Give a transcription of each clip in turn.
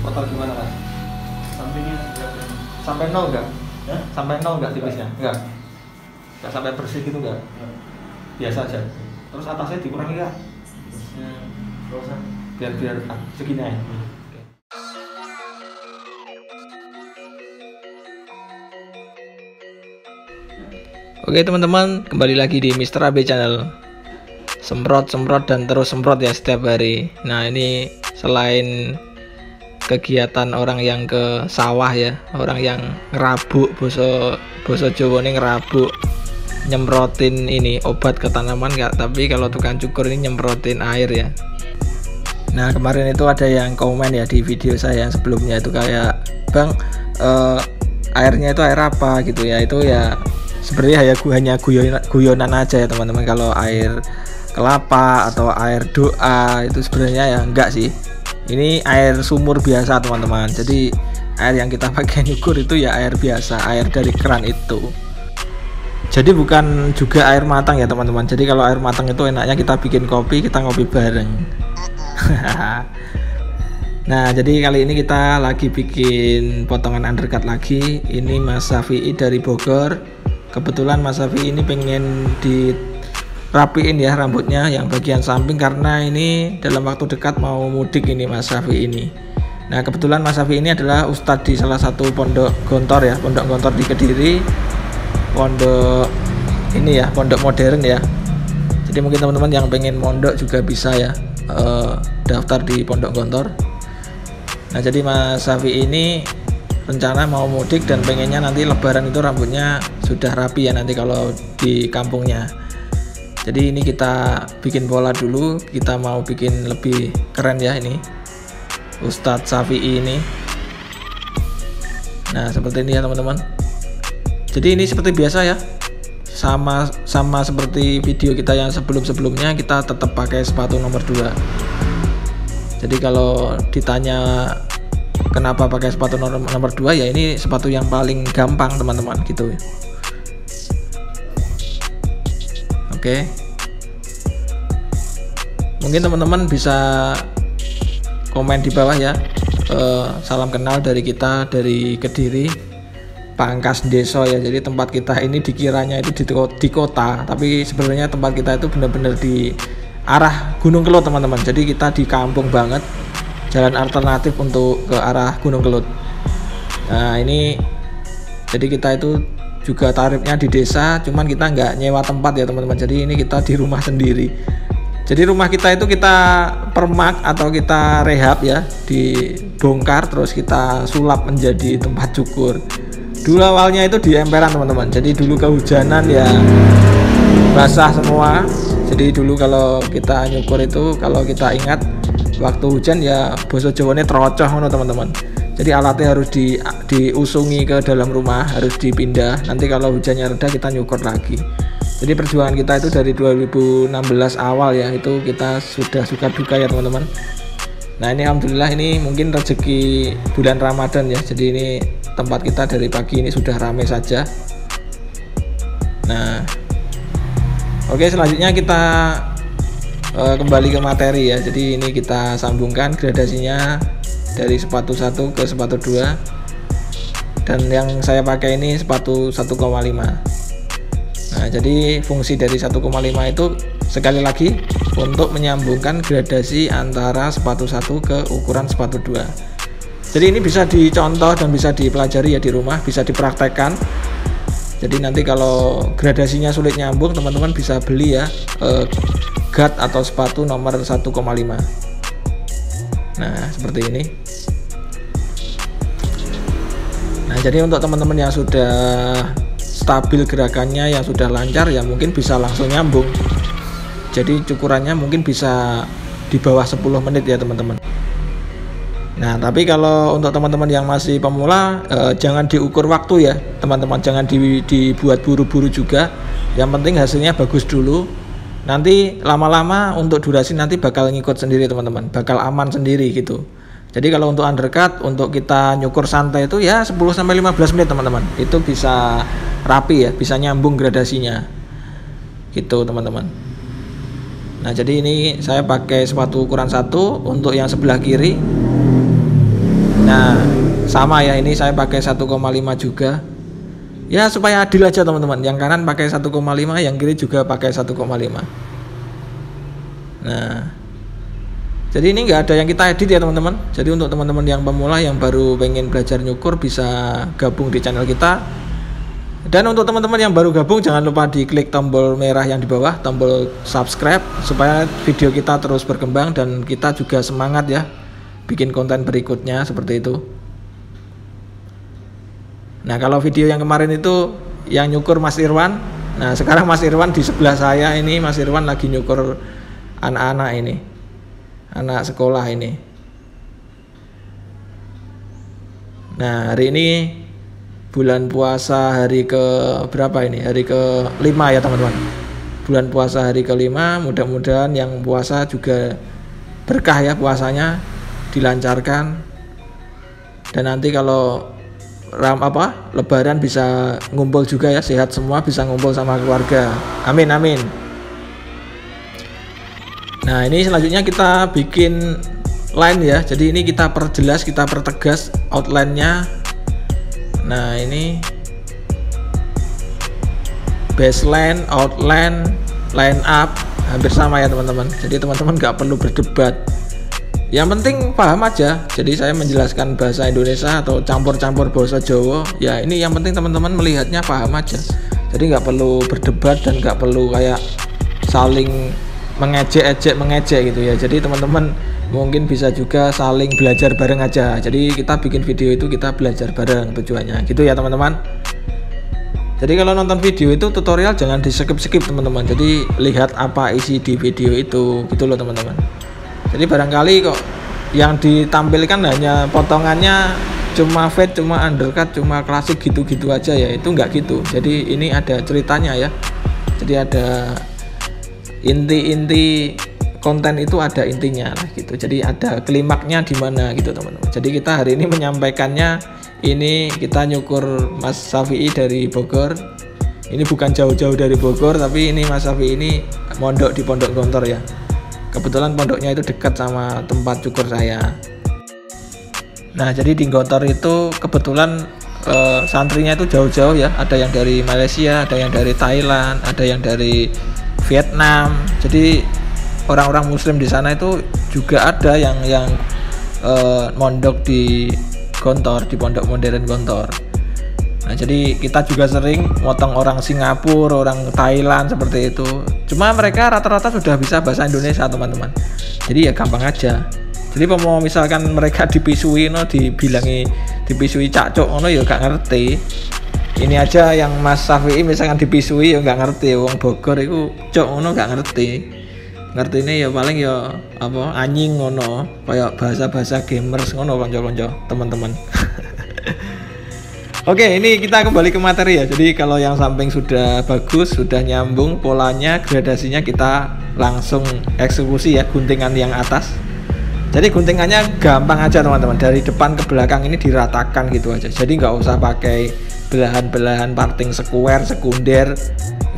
Total gimana Mas? Sampingnya berapa ini? Sampai 0 enggak? Ya? Sampai 0 enggak tipisnya? Enggak. Enggak sampai bersih gitu enggak? Ya. Biasa aja. Terus atasnya dikurangi enggak? Terusnya nggak usah. Biar segini aja. Oke teman-teman, kembali lagi di Mr. AB Channel. Semprot dan terus semprot ya setiap hari. Nah ini selain kegiatan orang yang ke sawah ya, orang yang ngerabuk, boso Jawa ini ngerabuk, nyemprotin ini obat ke tanaman enggak, tapi kalau tukang cukur ini nyemprotin air ya. Nah kemarin itu ada yang komen ya di video saya yang sebelumnya itu kayak, Bang airnya itu air apa gitu ya. Itu ya sebenarnya hanya guyonan aja ya teman-teman. Kalau air kelapa atau air doa itu sebenarnya ya enggak sih, ini air sumur biasa teman-teman. Jadi air yang kita pakai nyukur itu ya air biasa, air dari keran itu. Jadi bukan juga air matang ya teman-teman. Jadi kalau air matang itu enaknya kita bikin kopi, kita ngopi bareng. Nah jadi kali ini kita lagi bikin potongan undercut lagi. Ini Mas Syafi'i dari Bogor. Kebetulan Mas Syafi'i ini pengen dirapiin ya rambutnya yang bagian samping, karena ini dalam waktu dekat mau mudik ini Mas Syafi'i ini. Nah kebetulan Mas Syafi'i ini adalah ustadz di salah satu pondok gontor ya, pondok gontor di Kediri, pondok ini ya, pondok modern ya. Jadi mungkin teman-teman yang pengen mondok juga bisa ya, daftar di pondok gontor. Nah jadi Mas Syafi'i ini rencana mau mudik dan pengennya nanti lebaran itu rambutnya sudah rapi ya nanti kalau di kampungnya. Jadi ini kita bikin pola dulu, kita mau bikin lebih keren ya ini Ustadz Syafi'i ini. Nah seperti ini ya teman-teman. Jadi ini seperti biasa ya, sama seperti video kita yang sebelumnya, kita tetap pakai sepatu nomor 2. Jadi kalau ditanya kenapa pakai sepatu nomor 2 ya, ini sepatu yang paling gampang teman-teman gitu. Oke. Mungkin teman-teman bisa komen di bawah ya. Salam kenal dari kita dari Kediri, Pangkas Deso ya. Jadi tempat kita ini dikiranya itu di kota, tapi sebenarnya tempat kita itu benar-benar di arah Gunung Kelut teman-teman. Jadi kita di kampung banget, jalan alternatif untuk ke arah Gunung Kelut. Nah ini jadi kita itu juga tarifnya di desa, cuman kita nggak nyewa tempat ya teman-teman. Jadi ini kita di rumah sendiri. Jadi rumah kita itu kita permak atau kita rehab ya, dibongkar terus kita sulap menjadi tempat cukur. Dulu awalnya itu di emperan teman-teman. Jadi dulu kehujanan ya basah semua. Jadi dulu kalau kita nyukur itu, kalau kita ingat waktu hujan ya boso Jawane trocoh ngono teman-teman. Jadi alatnya harus diusungi ke dalam rumah, harus dipindah. Nanti kalau hujannya reda kita nyukur lagi. Jadi perjuangan kita itu dari 2016 awal ya, itu kita sudah suka duka ya teman-teman. Nah ini alhamdulillah ini mungkin rezeki bulan Ramadan ya. Jadi ini tempat kita dari pagi ini sudah ramai saja. Nah oke, selanjutnya kita kembali ke materi ya. Jadi ini kita sambungkan gradasinya dari sepatu 1 ke sepatu 2, dan yang saya pakai ini sepatu 1,5. Nah jadi fungsi dari 1,5 itu sekali lagi untuk menyambungkan gradasi antara sepatu 1 ke ukuran sepatu 2. Jadi ini bisa dicontoh dan bisa dipelajari ya di rumah, bisa dipraktekkan. Jadi nanti kalau gradasinya sulit nyambung, teman-teman bisa beli ya guard atau sepatu nomor 1,5. Nah seperti ini. Nah jadi untuk teman-teman yang sudah stabil gerakannya, yang sudah lancar ya mungkin bisa langsung nyambung. Jadi cukurannya mungkin bisa di bawah 10 menit ya teman-teman. Nah tapi kalau untuk teman-teman yang masih pemula, jangan diukur waktu ya teman-teman, jangan dibuat buru-buru juga. Yang penting hasilnya bagus dulu. Nanti lama-lama untuk durasi nanti bakal ngikut sendiri teman-teman, bakal aman sendiri gitu. Jadi kalau untuk undercut, untuk kita nyukur santai itu ya 10-15 menit teman-teman, itu bisa rapi ya, bisa nyambung gradasinya gitu teman-teman. Nah jadi ini saya pakai sepatu ukuran 1 untuk yang sebelah kiri. sama ya, ini saya pakai 1,5 juga ya, supaya adil aja teman-teman. Yang kanan pakai 1,5, yang kiri juga pakai 1,5. Nah, jadi ini nggak ada yang kita edit ya teman-teman. Jadi untuk teman-teman yang pemula yang baru pengen belajar nyukur bisa gabung di channel kita. Dan untuk teman-teman yang baru gabung, jangan lupa diklik tombol merah yang di bawah, tombol subscribe, supaya video kita terus berkembang dan kita juga semangat ya bikin konten berikutnya seperti itu. Nah, kalau video yang kemarin itu yang nyukur Mas Irwan. Nah, sekarang Mas Irwan di sebelah saya ini, Mas Irwan lagi nyukur anak-anak ini, anak sekolah ini. Nah, hari ini bulan puasa hari ke berapa ini? Hari ke-5 ya teman-teman. Bulan puasa hari ke-5, mudah-mudahan yang puasa juga berkah ya puasanya, dilancarkan. Dan nanti kalau Lebaran bisa ngumpul juga ya, sehat semua, bisa ngumpul sama keluarga. Amin amin. Nah, ini selanjutnya kita bikin line ya. Jadi ini kita perjelas, kita pertegas outline-nya. Nah, ini baseline, outline, line up hampir sama ya teman-teman. Jadi teman-teman nggak perlu berdebat. Yang penting paham aja. Jadi saya menjelaskan bahasa Indonesia atau campur-campur bahasa Jawa. Ya ini yang penting teman-teman melihatnya paham aja. Jadi nggak perlu berdebat dan nggak perlu kayak saling mengejek gitu ya. Jadi teman-teman mungkin bisa juga saling belajar bareng aja. Jadi kita bikin video itu kita belajar bareng tujuannya. Gitu ya teman-teman. Jadi kalau nonton video itu tutorial jangan di skip teman-teman. Jadi lihat apa isi di video itu gitu loh teman-teman. Jadi barangkali kok yang ditampilkan hanya potongannya cuma fade, cuma undercut, cuma klasik gitu-gitu aja ya, itu enggak gitu. Jadi ini ada ceritanya ya. Jadi ada inti-inti konten itu, ada intinya lah gitu. Jadi ada klimaknya di mana gitu teman-teman. Jadi kita hari ini menyampaikannya, ini kita nyukur Mas Syafi'i dari Bogor. Ini bukan jauh-jauh dari Bogor, tapi ini Mas Syafi'i ini mondok di Pondok Gontor ya. Kebetulan pondoknya itu dekat sama tempat cukur saya. Nah, jadi di Gontor itu kebetulan santrinya itu jauh-jauh ya. Ada yang dari Malaysia, ada yang dari Thailand, ada yang dari Vietnam. Jadi orang-orang Muslim di sana itu juga ada yang mondok di Gontor, di Pondok Modern Gontor. Nah, jadi kita juga sering motong orang Singapura, orang Thailand seperti itu. Cuma mereka rata-rata sudah bisa bahasa Indonesia teman-teman. Jadi ya gampang aja. Jadi mau misalkan mereka dipisui, dipisui cakcok, ya gak ngerti. Ini aja yang Mas Syafi'i misalkan dipisui ya gak ngerti. Wong Bogor itu cok gak ngerti. Ngerti ini ya paling ya apa anjing ngono, kayak bahasa-bahasa gamers ngono konco-konco teman-teman. Oke, ini kita kembali ke materi ya. Jadi kalau yang samping sudah bagus, sudah nyambung polanya, gradasinya, kita langsung eksekusi ya guntingan yang atas. Jadi guntingannya gampang aja teman-teman, dari depan ke belakang ini diratakan gitu aja. Jadi nggak usah pakai belahan-belahan parting square, sekunder,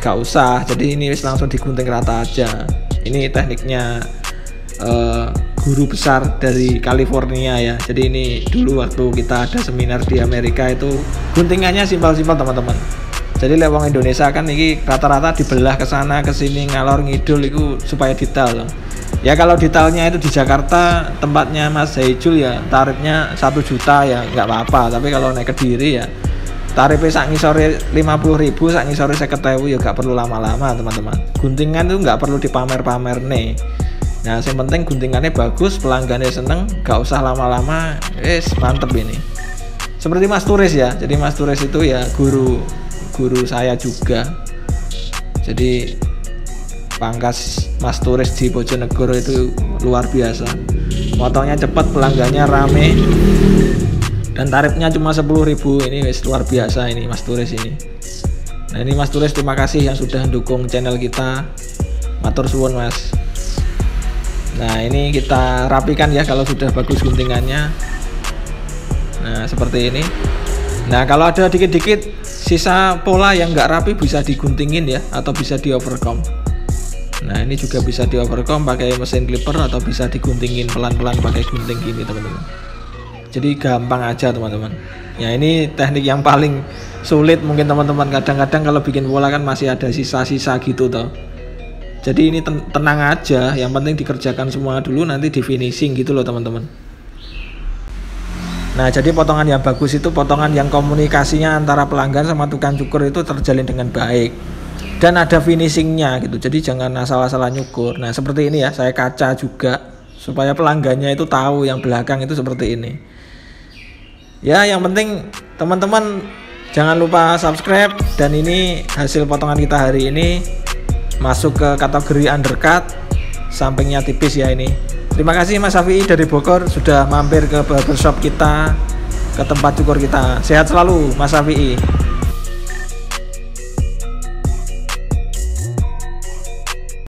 nggak usah. Jadi ini langsung digunting rata aja. Ini tekniknya guru besar dari California ya. Jadi ini dulu waktu kita ada seminar di Amerika itu guntingannya simpel-simpel teman-teman. Jadi lewang Indonesia kan ini rata-rata dibelah ke sana ke sini ngalor ngidul itu supaya detail. Ya kalau detailnya itu di Jakarta tempatnya Mas Zaijul ya tarifnya 1 juta ya nggak apa-apa. Tapi kalau naik Kediri ya tarifnya sak ngisore 50.000, sak ngisore 50.000 ya nggak perlu lama-lama teman-teman. Guntingan itu nggak perlu dipamer-pamer nih. Nah, yang penting guntingannya bagus, pelanggannya seneng, gak usah lama-lama, mantep ini. Seperti Mas Turis ya, jadi Mas Turis itu ya guru saya juga. Jadi pangkas Mas Turis di Bojonegoro itu luar biasa. Motongnya cepat, pelanggannya rame, dan tarifnya cuma 10.000. Ini wis luar biasa ini Mas Turis ini. Nah ini Mas Turis, terima kasih yang sudah dukung channel kita. Matur suwun Mas. Nah ini kita rapikan ya kalau sudah bagus guntingannya. Nah seperti ini. Nah kalau ada dikit-dikit sisa pola yang nggak rapi bisa diguntingin ya, atau bisa di overcome. Nah ini juga bisa di overcome pakai mesin clipper, atau bisa diguntingin pelan-pelan pakai gunting gini teman-teman. Jadi gampang aja teman-teman. Ya ini teknik yang paling sulit mungkin teman-teman. Kadang-kadang kalau bikin pola kan masih ada sisa-sisa gitu toh. Jadi ini tenang aja, yang penting dikerjakan semua dulu, nanti di finishing gitu loh teman-teman. Nah jadi potongan yang bagus itu potongan yang komunikasinya antara pelanggan sama tukang cukur itu terjalin dengan baik dan ada finishingnya gitu. Jadi jangan asal-asalan nyukur. Nah seperti ini ya, saya kaca juga supaya pelanggannya itu tahu yang belakang itu seperti ini. Ya yang penting teman-teman jangan lupa subscribe. Dan ini hasil potongan kita hari ini, masuk ke kategori undercut, sampingnya tipis ya ini. Terima kasih Mas Syafi'i dari Bogor sudah mampir ke barbershop kita, ke tempat cukur kita. Sehat selalu Mas Syafi'i.